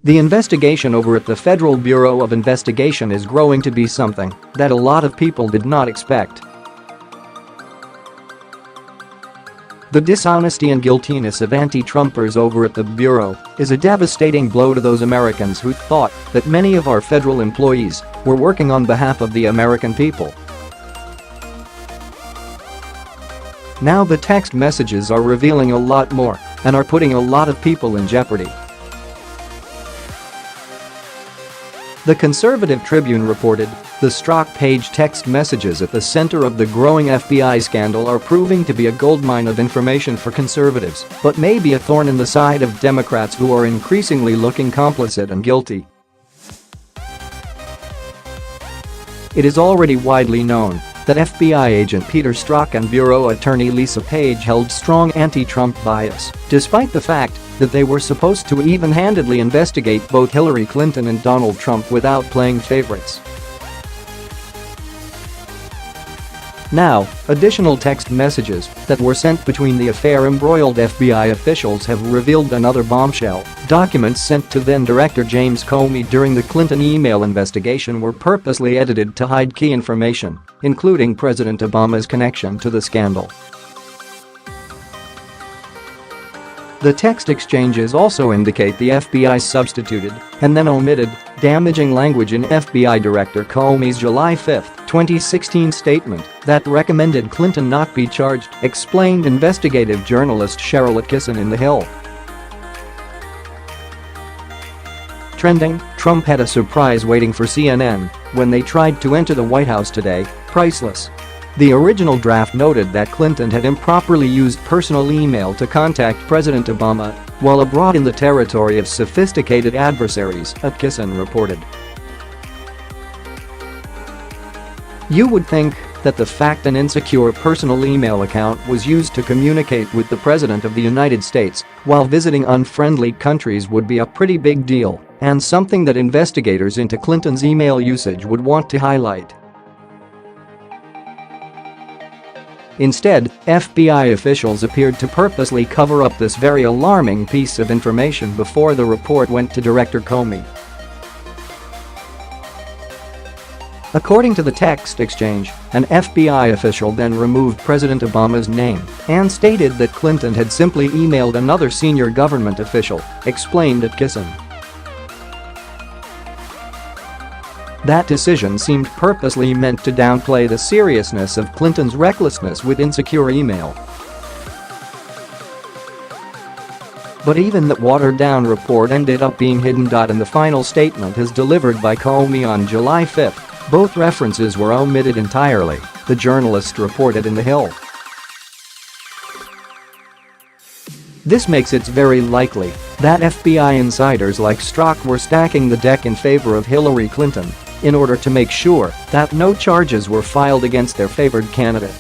The investigation over at the Federal Bureau of Investigation is growing to be something that a lot of people did not expect. The dishonesty and guiltiness of anti-Trumpers over at the Bureau is a devastating blow to those Americans who thought that many of our federal employees were working on behalf of the American people. Now the text messages are revealing a lot more and are putting a lot of people in jeopardy. The Conservative Tribune reported, the Strzok Page text messages at the center of the growing FBI scandal are proving to be a goldmine of information for conservatives, but may be a thorn in the side of Democrats who are increasingly looking complicit and guilty. It is already widely known that FBI agent Peter Strzok and Bureau attorney Lisa Page held strong anti-Trump bias, despite the fact that they were supposed to even-handedly investigate both Hillary Clinton and Donald Trump without playing favorites. Now, additional text messages that were sent between the affair-embroiled FBI officials have revealed another bombshell. Documents sent to then-Director James Comey during the Clinton email investigation were purposely edited to hide key information, including President Obama's connection to the scandal. The text exchanges also indicate the FBI substituted and then omitted damaging language in FBI Director Comey's July 5, 2016 statement that recommended Clinton not be charged, explained investigative journalist Cheryl Atkinson in The Hill. Trending, Trump had a surprise waiting for CNN when they tried to enter the White House today, priceless. The original draft noted that Clinton had improperly used personal email to contact President Obama while abroad in the territory of sophisticated adversaries, Atkinson reported. You would think that the fact an insecure personal email account was used to communicate with the President of the United States while visiting unfriendly countries would be a pretty big deal and something that investigators into Clinton's email usage would want to highlight. Instead, FBI officials appeared to purposely cover up this very alarming piece of information before the report went to Director Comey. According to the text exchange, an FBI official then removed President Obama's name and stated that Clinton had simply emailed another senior government official, explained Atkinson. That decision seemed purposely meant to downplay the seriousness of Clinton's recklessness with insecure email. But even that watered-down report ended up being hidden. In the final statement as delivered by Comey on July 5, both references were omitted entirely, the journalist reported in The Hill. This makes it very likely that FBI insiders like Strzok were stacking the deck in favor of Hillary Clinton in order to make sure that no charges were filed against their favored candidate.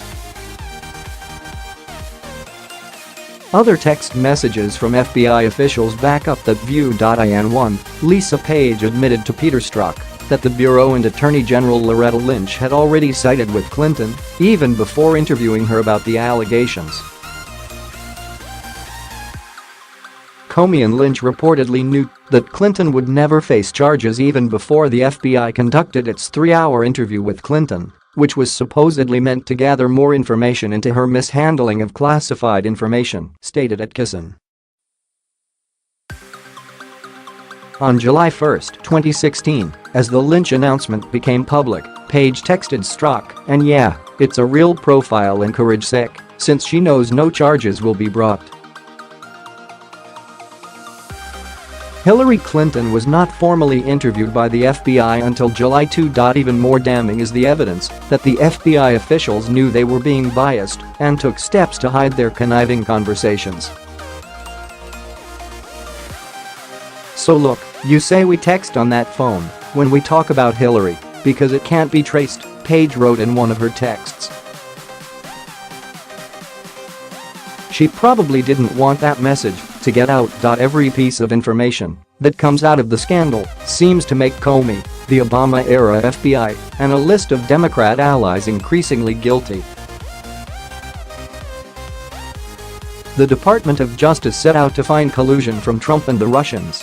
Other text messages from FBI officials back up that view. In one, Lisa Page admitted to Peter Strzok that the Bureau and Attorney General Loretta Lynch had already sided with Clinton even before interviewing her about the allegations. Comey and Lynch reportedly knew that Clinton would never face charges even before the FBI conducted its 3-hour interview with Clinton, which was supposedly meant to gather more information into her mishandling of classified information, stated Atkinson. On July 1, 2016, as the Lynch announcement became public, Page texted Strzok, "And yeah, it's a real profile in courage sec, since she knows no charges will be brought." Hillary Clinton was not formally interviewed by the FBI until July 2. Even more damning is the evidence that the FBI officials knew they were being biased and took steps to hide their conniving conversations. So look, you say we text on that phone when we talk about Hillary because it can't be traced, Page wrote in one of her texts. She probably didn't want that message to get out. Every piece of information that comes out of the scandal seems to make Comey, the Obama-era FBI, and a list of Democrat allies increasingly guilty. The Department of Justice set out to find collusion from Trump and the Russians.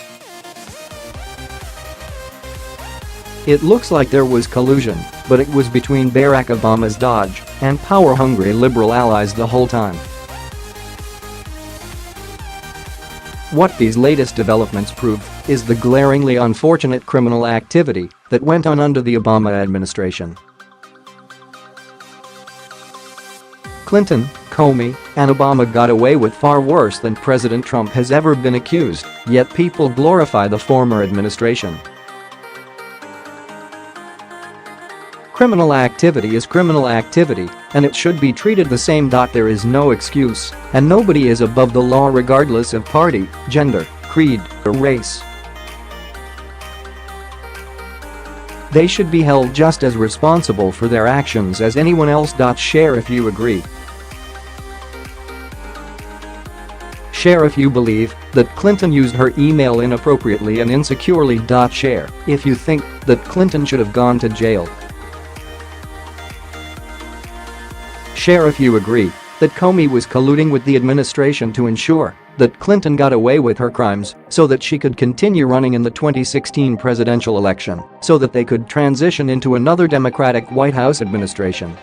It looks like there was collusion, but it was between Barack Obama's dodge and power-hungry liberal allies the whole time. What these latest developments prove is the glaringly unfortunate criminal activity that went on under the Obama administration. Clinton, Comey, and Obama got away with far worse than President Trump has ever been accused, yet people glorify the former administration. Criminal activity is criminal activity, and it should be treated the same. There is no excuse, and nobody is above the law regardless of party, gender, creed, or race. They should be held just as responsible for their actions as anyone else. Share if you agree. Share if you believe that Clinton used her email inappropriately and insecurely. Share if you think that Clinton should have gone to jail. Share if you agree that Comey was colluding with the administration to ensure that Clinton got away with her crimes so that she could continue running in the 2016 presidential election so that they could transition into another Democratic White House administration.